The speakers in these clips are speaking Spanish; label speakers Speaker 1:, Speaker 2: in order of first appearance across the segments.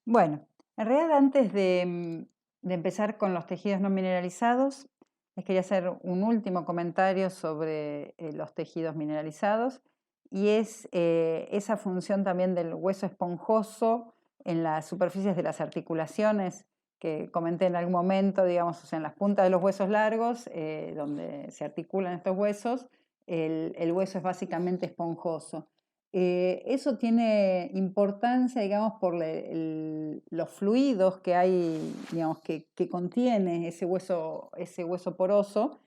Speaker 1: Bueno, en realidad antes de empezar con los tejidos no mineralizados, les quería hacer un último comentario sobre los tejidos mineralizados y es esa función también del hueso esponjoso en las superficies de las articulaciones que comenté en algún momento, digamos, o sea, en las puntas de los huesos largos, donde se articulan estos huesos, el hueso es básicamente esponjoso. Eso tiene importancia, digamos, por los fluidos que hay, digamos, que contiene ese hueso poroso,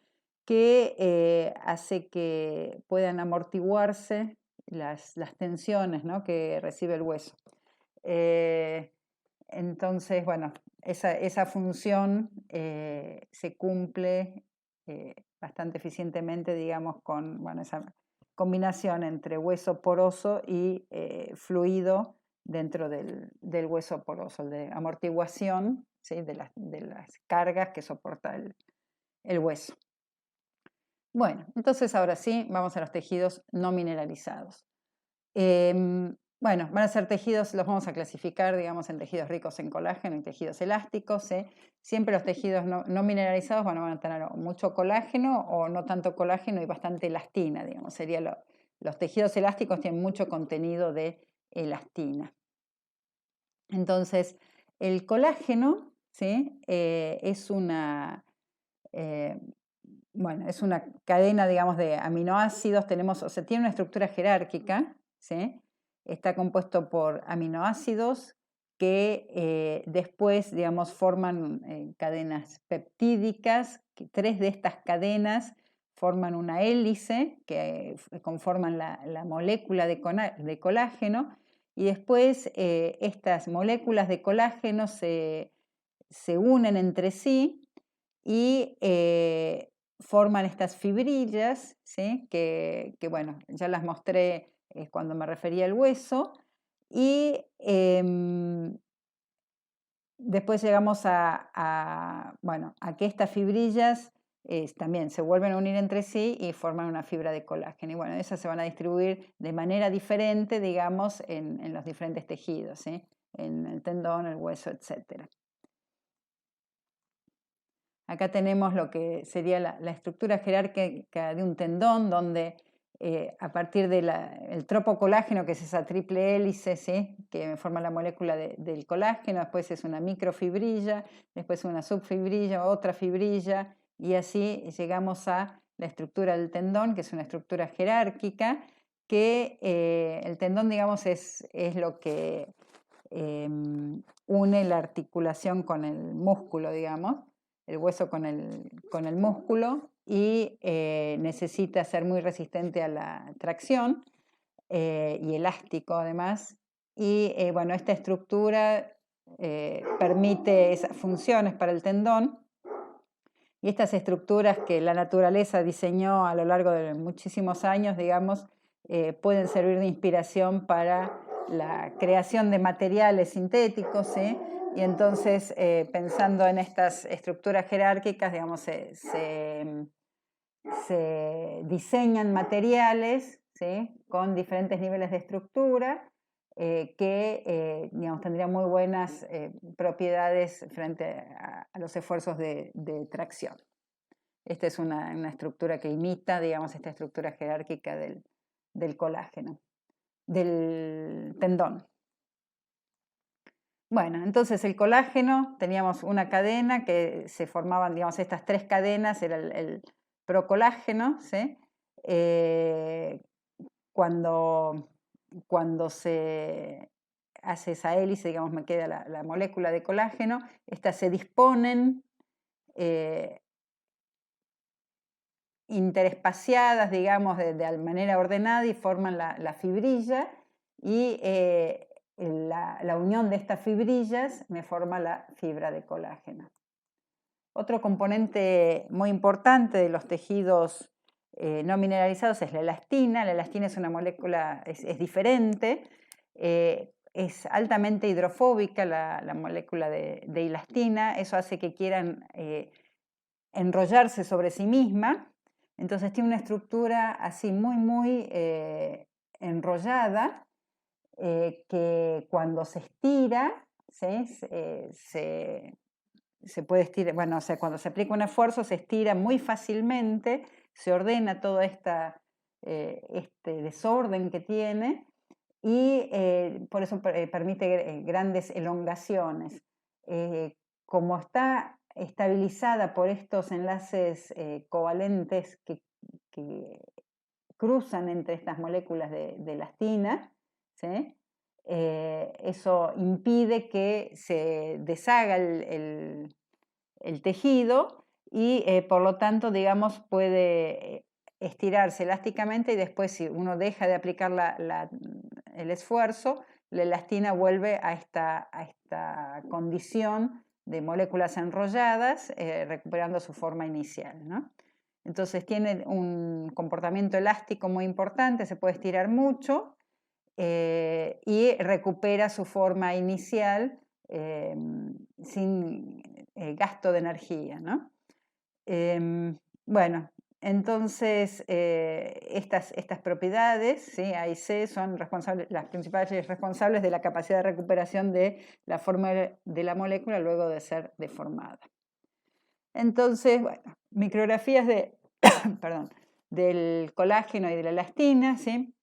Speaker 1: que hace que puedan amortiguarse las tensiones, ¿no?, que recibe el hueso. Eh, entonces, bueno, esa función se cumple bastante eficientemente, digamos, con bueno, esa combinación entre hueso poroso y fluido dentro del hueso poroso, de amortiguación, ¿sí?, de las cargas que soporta el hueso. Bueno, entonces ahora sí, vamos a los tejidos no mineralizados. Bueno, van a ser tejidos, los vamos a clasificar, digamos, en tejidos ricos en colágeno y tejidos elásticos. Siempre los tejidos no mineralizados van a tener mucho colágeno o no tanto colágeno y bastante elastina, digamos. Los tejidos elásticos tienen mucho contenido de elastina. Entonces, el colágeno, ¿sí?, es una cadena, digamos, de aminoácidos. O sea, tiene una estructura jerárquica, ¿sí? Está compuesto por aminoácidos que después, digamos, forman cadenas peptídicas, que 3 de estas cadenas forman una hélice que conforman la molécula de colágeno, y después estas moléculas de colágeno se unen entre sí y forman estas fibrillas, ¿sí?, bueno, ya las mostré cuando me refería al hueso, y después llegamos bueno, a que estas fibrillas también se vuelven a unir entre sí y forman una fibra de colágeno. Y bueno, esas se van a distribuir de manera diferente, digamos, en los diferentes tejidos, ¿sí?, en el tendón, el hueso, etc. Acá tenemos lo que sería la estructura jerárquica de un tendón, donde a partir del tropocolágeno, que es esa triple hélice, ¿sí?, que forma la molécula del colágeno, después es una microfibrilla, después una subfibrilla, otra fibrilla, y así llegamos a la estructura del tendón, que es una estructura jerárquica, que el tendón, digamos, es lo que une la articulación con el músculo, digamos, el hueso con el músculo, y necesita ser muy resistente a la tracción y elástico además. Y bueno, esta estructura permite esas funciones para el tendón, y estas estructuras que la naturaleza diseñó a lo largo de muchísimos años, digamos, pueden servir de inspiración para la creación de materiales sintéticos, ¿sí? Y entonces, pensando en estas estructuras jerárquicas, digamos, se diseñan materiales, ¿sí?, con diferentes niveles de estructura que digamos, tendrían muy buenas propiedades frente a los esfuerzos de tracción. Esta es una estructura que imita, digamos, esta estructura jerárquica del colágeno, del tendón. Bueno, entonces el colágeno, teníamos una cadena que se formaban, digamos, estas 3 cadenas, era el procolágeno, ¿sí? Cuando se hace esa hélice, digamos, me queda la molécula de colágeno, estas se disponen interespaciadas, digamos, de manera ordenada, y forman la fibrilla, y la unión de estas fibrillas me forma la fibra de colágeno. Otro componente muy importante de los tejidos no mineralizados es la elastina. La elastina es una molécula, es diferente, es altamente hidrofóbica la molécula de elastina. Eso hace que quieran enrollarse sobre sí misma. Entonces tiene una estructura así muy enrollada, que cuando se estira ¿sí? Se puede estirar, bueno, o sea, cuando se aplica un esfuerzo se estira muy fácilmente, se ordena todo este desorden que tiene y por eso permite grandes elongaciones. Como está estabilizada por estos enlaces covalentes que cruzan entre estas moléculas de elastina, ¿sí? Eso impide que se deshaga el tejido y por lo tanto, digamos, puede estirarse elásticamente y después si uno deja de aplicar el esfuerzo, la elastina vuelve a esta condición de moléculas enrolladas, recuperando su forma inicial, ¿no? Entonces tiene un comportamiento elástico muy importante, se puede estirar mucho y recupera su forma inicial sin gasto de energía, ¿no? Bueno, entonces estas propiedades, ¿sí? A y C, son las principales responsables de la capacidad de recuperación de la forma de la molécula luego de ser deformada. Entonces, bueno, micrografías perdón, del colágeno y de la elastina, ¿sí?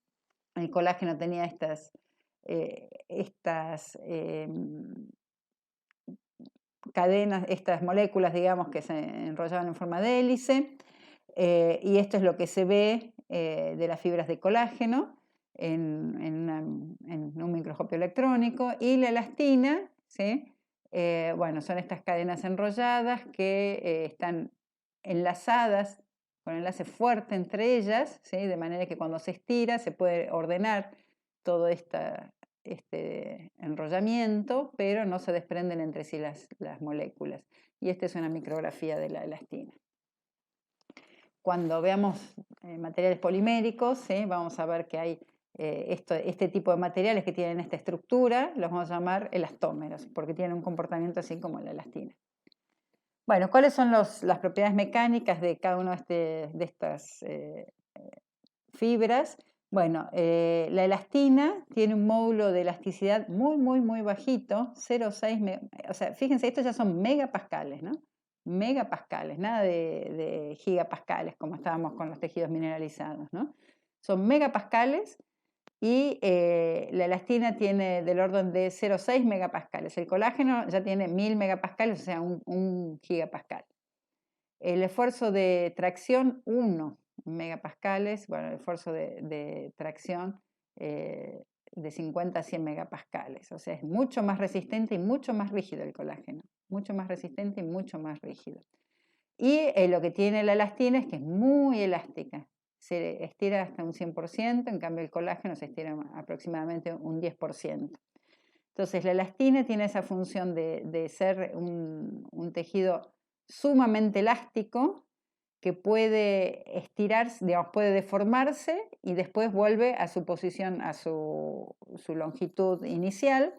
Speaker 1: El colágeno tenía estas cadenas, estas moléculas, digamos, que se enrollaban en forma de hélice, y esto es lo que se ve de las fibras de colágeno en un microscopio electrónico, y la elastina, ¿sí? Bueno, son estas cadenas enrolladas que están enlazadas con enlace fuerte entre ellas, ¿sí? De manera que cuando se estira se puede ordenar todo este enrollamiento, pero no se desprenden entre sí las moléculas. Y esta es una micrografía de la elastina. Cuando veamos materiales poliméricos, ¿sí? Vamos a ver que hay este tipo de materiales que tienen esta estructura, los vamos a llamar elastómeros, porque tienen un comportamiento así como la elastina. Bueno, ¿cuáles son las propiedades mecánicas de cada una de estas fibras? Bueno, la elastina tiene un módulo de elasticidad muy, muy, muy bajito, 0,6, o sea, fíjense, estos ya son megapascales, ¿no? Megapascales, nada de gigapascales como estábamos con los tejidos mineralizados, ¿no? Son megapascales y la elastina tiene del orden de 0,6 megapascales. El colágeno ya tiene 1000 megapascales, o sea, un gigapascal. El esfuerzo de tracción, 1 megapascales, bueno, el esfuerzo de tracción de 50 a 100 megapascales, o sea, es mucho más resistente y mucho más rígido el colágeno, mucho más resistente y mucho más rígido. Y lo que tiene la elastina es que es muy elástica, se estira hasta un 100%, en cambio el colágeno se estira aproximadamente un 10%. Entonces la elastina tiene esa función de ser un tejido sumamente elástico que puede estirarse, digamos, puede deformarse y después vuelve a su posición, a su longitud inicial,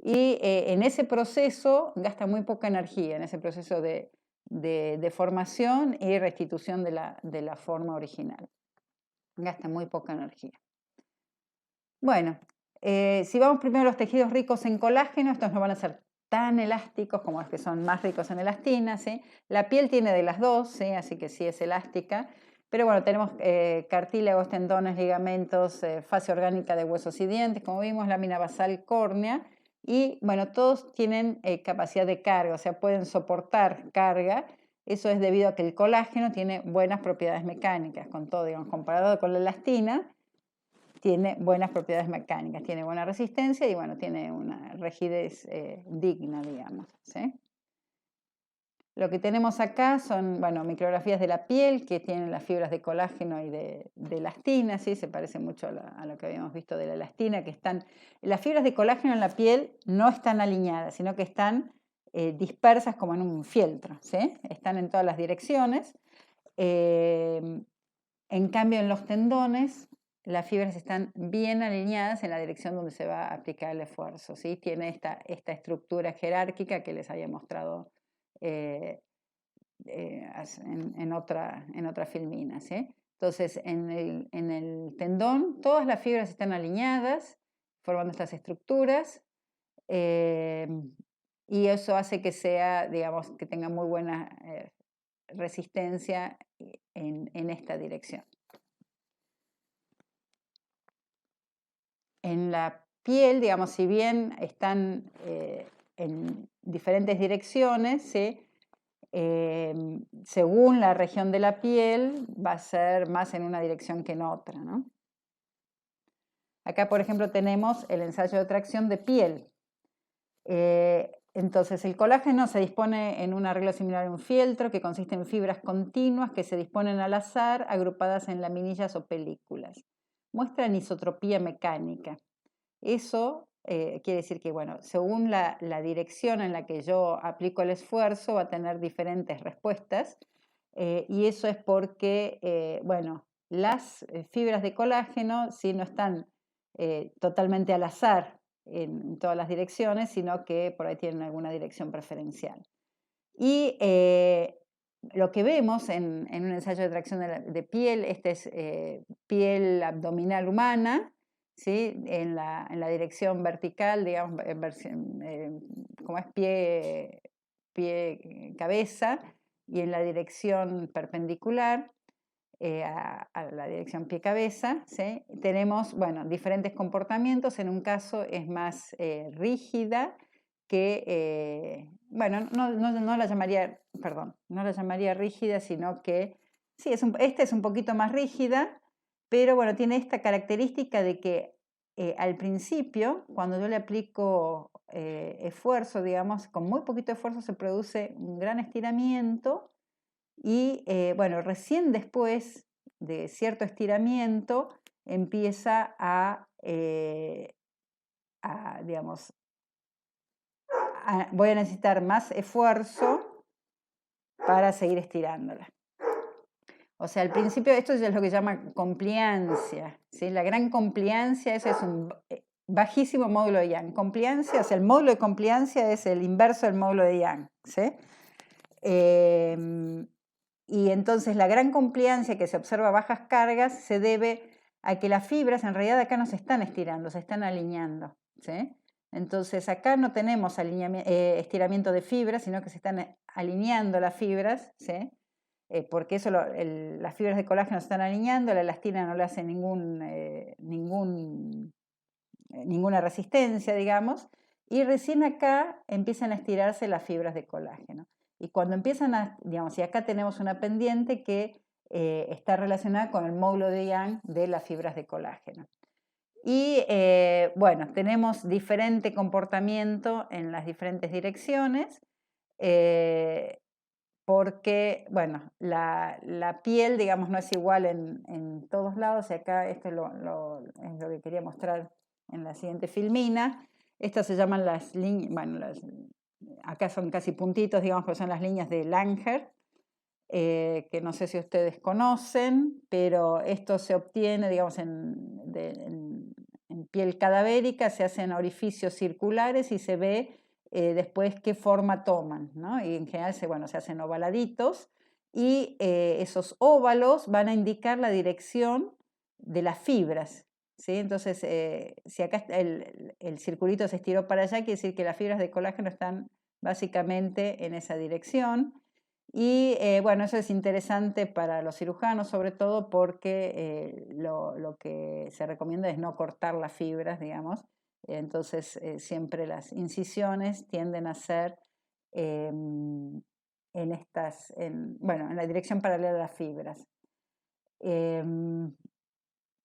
Speaker 1: y en ese proceso gasta muy poca energía, en ese proceso de deformación y restitución de la forma original. Gasta muy poca energía. Bueno, si vamos primero a los tejidos ricos en colágeno, estos no van a ser tan elásticos como los que son más ricos en elastina, ¿sí? La piel tiene de las dos, ¿sí? Así que sí es elástica, pero bueno, tenemos cartílagos, tendones, ligamentos, fascia orgánica de huesos y dientes, como vimos, lámina basal, córnea, y bueno, todos tienen capacidad de carga, o sea, pueden soportar carga. Eso es debido a que el colágeno tiene buenas propiedades mecánicas, con todo, digamos, comparado con la elastina, tiene buenas propiedades mecánicas, tiene buena resistencia y bueno, tiene una rigidez digna, digamos, ¿sí? Lo que tenemos acá son, bueno, micrografías de la piel que tienen las fibras de colágeno y de elastina, ¿sí? Se parece mucho a lo que habíamos visto de la elastina, que las fibras de colágeno en la piel no están alineadas, sino que están dispersas como en un fieltro, ¿sí? Están en todas las direcciones. En cambio, en los tendones, las fibras están bien alineadas en la dirección donde se va a aplicar el esfuerzo, ¿sí? Tiene esta estructura jerárquica que les había mostrado en otra filmina, ¿sí? Entonces, en el tendón, todas las fibras están alineadas, formando estas estructuras. Y eso hace que sea, digamos, que tenga muy buena resistencia en esta dirección. En la piel, digamos, si bien están en diferentes direcciones, ¿sí? Según la región de la piel, va a ser más en una dirección que en otra, ¿no? Acá, por ejemplo, tenemos el ensayo de tracción de piel. Entonces, el colágeno se dispone en un arreglo similar a un fieltro, que consiste en fibras continuas que se disponen al azar, agrupadas en laminillas o películas. Muestra anisotropía mecánica. Eso quiere decir que, bueno, según la dirección en la que yo aplico el esfuerzo, va a tener diferentes respuestas. Y eso es porque, bueno, las fibras de colágeno sí no están totalmente al azar en todas las direcciones, sino que por ahí tienen alguna dirección preferencial. Y lo que vemos en un ensayo de tracción de piel, este es piel abdominal humana, ¿sí? En la dirección vertical, digamos, como es pie-cabeza, y en la dirección perpendicular a la dirección pie-cabeza, ¿sí? Tenemos, bueno, diferentes comportamientos. En un caso es más rígida, que, bueno, no la llamaría, perdón, no la llamaría rígida, sino que, sí, esta es un poquito más rígida, pero bueno, tiene esta característica de que al principio, cuando yo le aplico esfuerzo, digamos, con muy poquito esfuerzo se produce un gran estiramiento y, bueno, recién después de cierto estiramiento empieza digamos, voy a necesitar más esfuerzo para seguir estirándola. O sea, al principio esto es lo que se llama compliancia, ¿sí? La gran compliancia, ese es un bajísimo módulo de Young. Compliancia, o sea, el módulo de compliancia es el inverso del módulo de Young, ¿sí? Y entonces la gran compliancia que se observa a bajas cargas se debe a que las fibras en realidad acá no se están estirando, se están alineando, ¿sí? Entonces acá no tenemos estiramiento de fibras, sino que se están alineando las fibras, ¿sí? Porque eso las fibras de colágeno se están alineando, la elastina no le hace ninguna resistencia, digamos, y recién acá empiezan a estirarse las fibras de colágeno. Y cuando empiezan a, digamos, y acá tenemos una pendiente que está relacionada con el módulo de Young de las fibras de colágeno. Y bueno, tenemos diferente comportamiento en las diferentes direcciones, porque, bueno, la piel, digamos, no es igual en todos lados, y acá esto es lo que quería mostrar en la siguiente filmina. Estas se llaman las líneas, bueno, acá son casi puntitos, digamos, que son las líneas de Langer, que no sé si ustedes conocen, pero esto se obtiene, digamos, en piel cadavérica, se hacen orificios circulares y se ve después qué forma toman, ¿no? Y en general se hacen ovaladitos y esos óvalos van a indicar la dirección de las fibras, ¿sí? Entonces, si acá el circulito se estiró para allá, quiere decir que las fibras de colágeno están básicamente en esa dirección. Y bueno, eso es interesante para los cirujanos, sobre todo porque lo que se recomienda es no cortar las fibras, digamos. Entonces, siempre las incisiones tienden a ser bueno, en la dirección paralela a las fibras.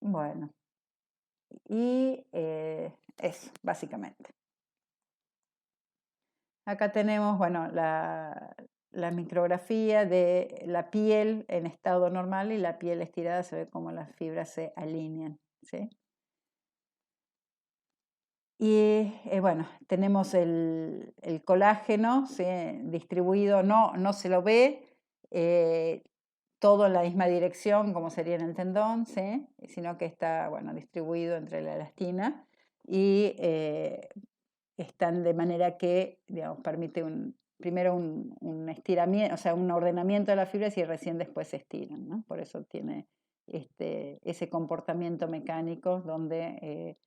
Speaker 1: Bueno, y eso, básicamente. Acá tenemos, bueno, la micrografía de la piel en estado normal y la piel estirada, se ve cómo las fibras se alinean, ¿sí? Y bueno, tenemos el colágeno, ¿sí? Distribuido, no se lo ve todo en la misma dirección como sería en el tendón, ¿sí? Sino que está, bueno, distribuido entre la elastina y están de manera que, digamos, permite primero un estiramiento, o sea, un ordenamiento de las fibras y recién después se estiran, ¿no? Por eso tiene ese comportamiento mecánico donde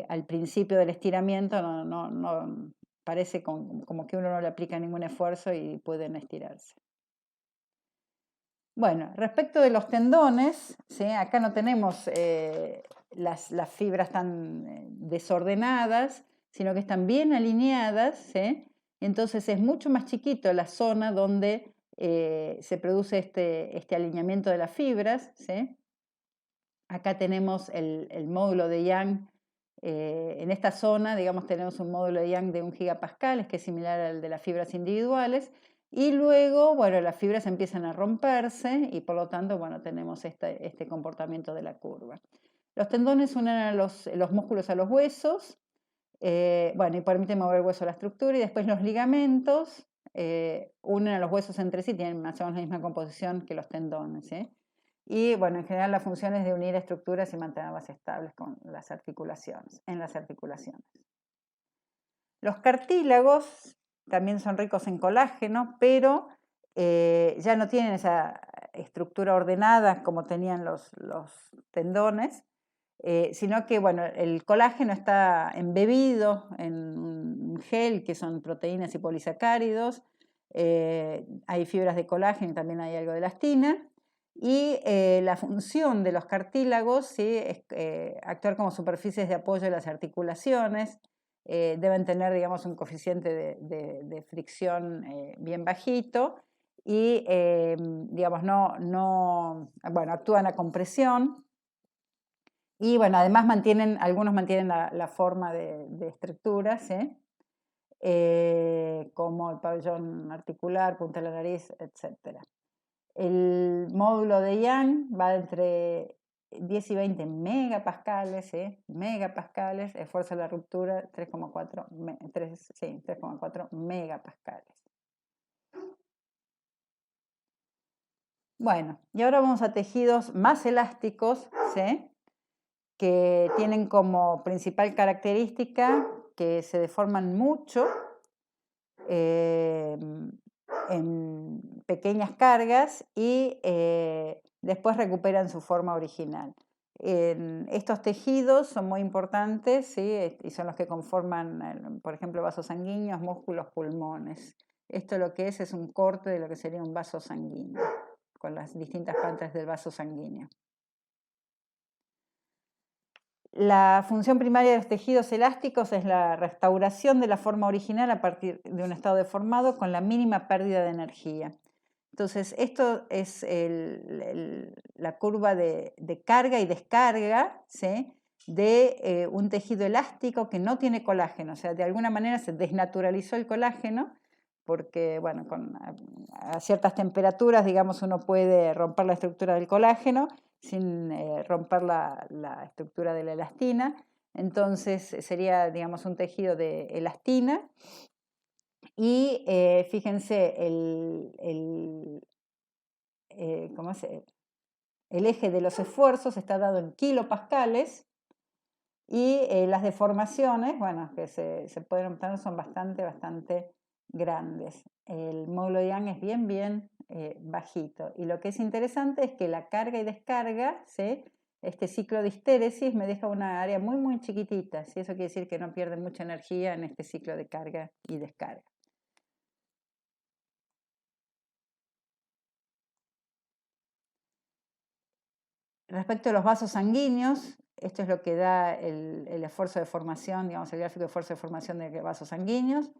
Speaker 1: al principio del estiramiento no parece como que uno no le aplica ningún esfuerzo y pueden estirarse. Bueno, respecto de los tendones, ¿sí? Acá no tenemos las fibras tan desordenadas, sino que están bien alineadas, ¿sí? Entonces es mucho más chiquito la zona donde se produce este alineamiento de las fibras, ¿sí? Acá tenemos el módulo de Young. En esta zona, digamos, tenemos un módulo de Young de 1 gigapascal, que es similar al de las fibras individuales. Y luego, bueno, las fibras empiezan a romperse y por lo tanto, bueno, tenemos este comportamiento de la curva. Los tendones unen a los músculos a los huesos, bueno, y permiten mover el hueso a la estructura, y después los ligamentos unen a los huesos entre sí, tienen más o menos la misma composición que los tendones, ¿sí? Y bueno, en general la función es de unir estructuras y mantenerlas estables con las articulaciones, en las articulaciones. Los cartílagos también son ricos en colágeno, pero ya no tienen esa estructura ordenada como tenían los tendones, sino que bueno, el colágeno está embebido en un gel que son proteínas y polisacáridos, hay fibras de colágeno y también hay algo de elastina, y la función de los cartílagos, ¿sí?, es actuar como superficies de apoyo de las articulaciones. Deben tener, digamos, un coeficiente de fricción bien bajito y, digamos, bueno, actúan a compresión y, bueno, además algunos mantienen la forma de estructuras, ¿sí? Como el pabellón articular, punta de la nariz, etc. El módulo de Young va entre 10 y 20 megapascales, megapascales, esfuerzo de la ruptura 3,4 megapascales. Bueno, y ahora vamos a tejidos más elásticos, ¿sí?, que tienen como principal característica que se deforman mucho en pequeñas cargas y después recuperan su forma original. Estos tejidos son muy importantes, ¿sí?, y son los que conforman, por ejemplo, vasos sanguíneos, músculos, pulmones. Esto lo que es un corte de lo que sería un vaso sanguíneo, con las distintas partes del vaso sanguíneo. La función primaria de los tejidos elásticos es la restauración de la forma original a partir de un estado deformado con la mínima pérdida de energía. Entonces, esto es la curva de carga y descarga, ¿sí?, de un tejido elástico que no tiene colágeno. O sea, de alguna manera se desnaturalizó el colágeno porque, bueno, a ciertas temperaturas, digamos, uno puede romper la estructura del colágeno sin romper la estructura de la elastina. Entonces sería, digamos, un tejido de elastina. Y fíjense, el eje de los esfuerzos está dado en kilopascales y las deformaciones, bueno, que se pueden obtener son bastante grandes. El módulo de Young es bien bajito. Y lo que es interesante es que la carga y descarga, ¿sí?, este ciclo de histéresis me deja una área muy chiquitita, ¿sí? Eso quiere decir que no pierde mucha energía en este ciclo de carga y descarga. Respecto a los vasos sanguíneos, esto es lo que da el esfuerzo de formación, digamos, el gráfico de esfuerzo de formación de vasos sanguíneos.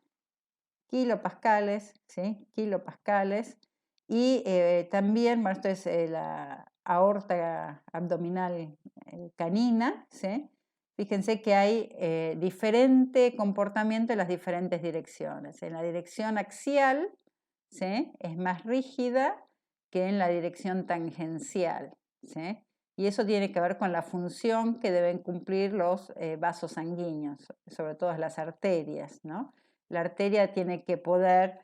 Speaker 1: Kilopascales, ¿sí?, kilopascales. Y también, bueno, esto es la aorta abdominal canina, ¿sí? Fíjense que hay diferente comportamiento en las diferentes direcciones. En la dirección axial, ¿sí?, es más rígida que en la dirección tangencial, ¿sí? Y eso tiene que ver con la función que deben cumplir los vasos sanguíneos, sobre todo las arterias, ¿no? La arteria tiene que poder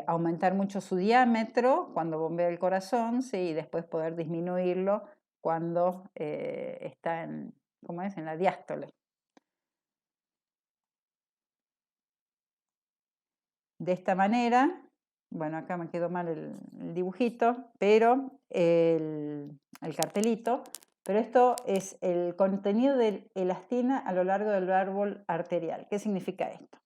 Speaker 1: aumentar mucho su diámetro cuando bombea el corazón, ¿sí?, y después poder disminuirlo cuando está en la diástole. De esta manera, bueno, acá me quedó mal el dibujito, pero el cartelito, Pero esto es el contenido de elastina a lo largo del árbol arterial. ¿Qué significa esto?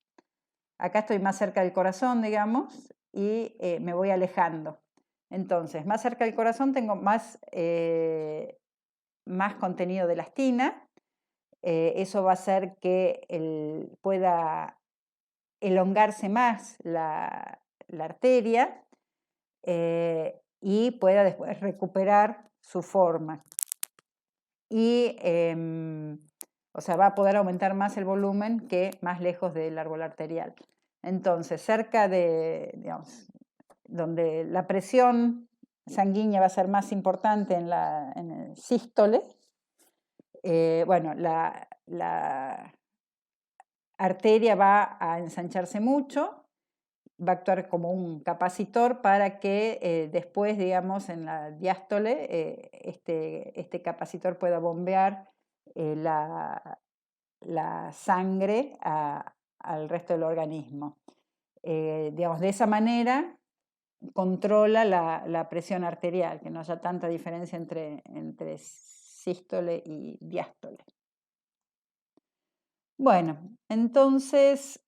Speaker 1: Acá estoy más cerca del corazón, digamos, y me voy alejando. Entonces, más cerca del corazón tengo más contenido de elastina. Eso va a hacer que pueda elongarse más la arteria y pueda después recuperar su forma. Y, o sea, va a poder aumentar más el volumen que más lejos del árbol arterial. Entonces, cerca de, digamos, donde la presión sanguínea va a ser más importante en el sístole, bueno, la arteria va a ensancharse mucho, va a actuar como un capacitor para que después, digamos, en la diástole, este capacitor pueda bombear la sangre al resto del organismo. Digamos, de esa manera controla la presión arterial, que no haya tanta diferencia entre sístole y diástole. Bueno, entonces,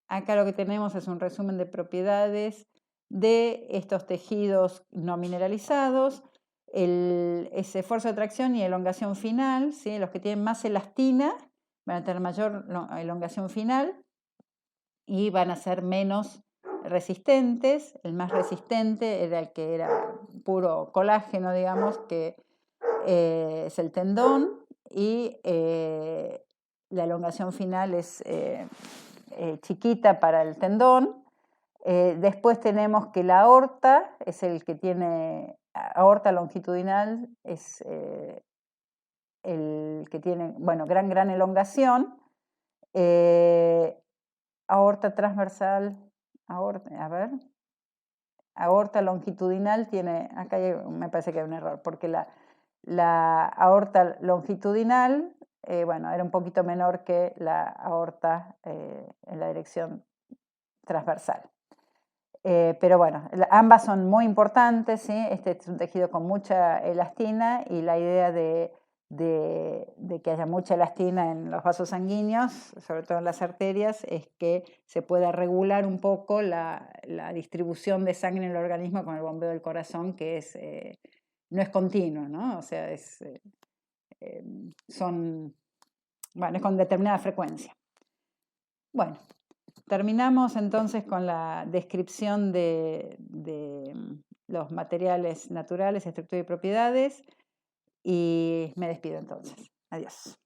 Speaker 1: acá lo que tenemos es un resumen de propiedades de estos tejidos no mineralizados, ese esfuerzo de tracción y elongación final, ¿sí? Los que tienen más elastina van a tener mayor elongación final y van a ser menos resistentes. El más resistente era el que era puro colágeno, digamos, que es el tendón, y la elongación final es chiquita para el tendón. Después tenemos que la aorta es el que tiene, aorta longitudinal es el que tiene, bueno, gran elongación. Aorta transversal, aorta longitudinal tiene, acá me parece que hay un error, porque la aorta longitudinal, bueno, era un poquito menor que la aorta en la dirección transversal. Pero bueno, ambas son muy importantes, ¿sí? Este es un tejido con mucha elastina y la idea de que haya mucha elastina en los vasos sanguíneos, sobre todo en las arterias, es que se pueda regular un poco la distribución de sangre en el organismo con el bombeo del corazón, que no es continuo, ¿no? O sea, es con determinada frecuencia. Bueno, terminamos entonces con la descripción de los materiales naturales, estructura y propiedades, y me despido entonces. Adiós.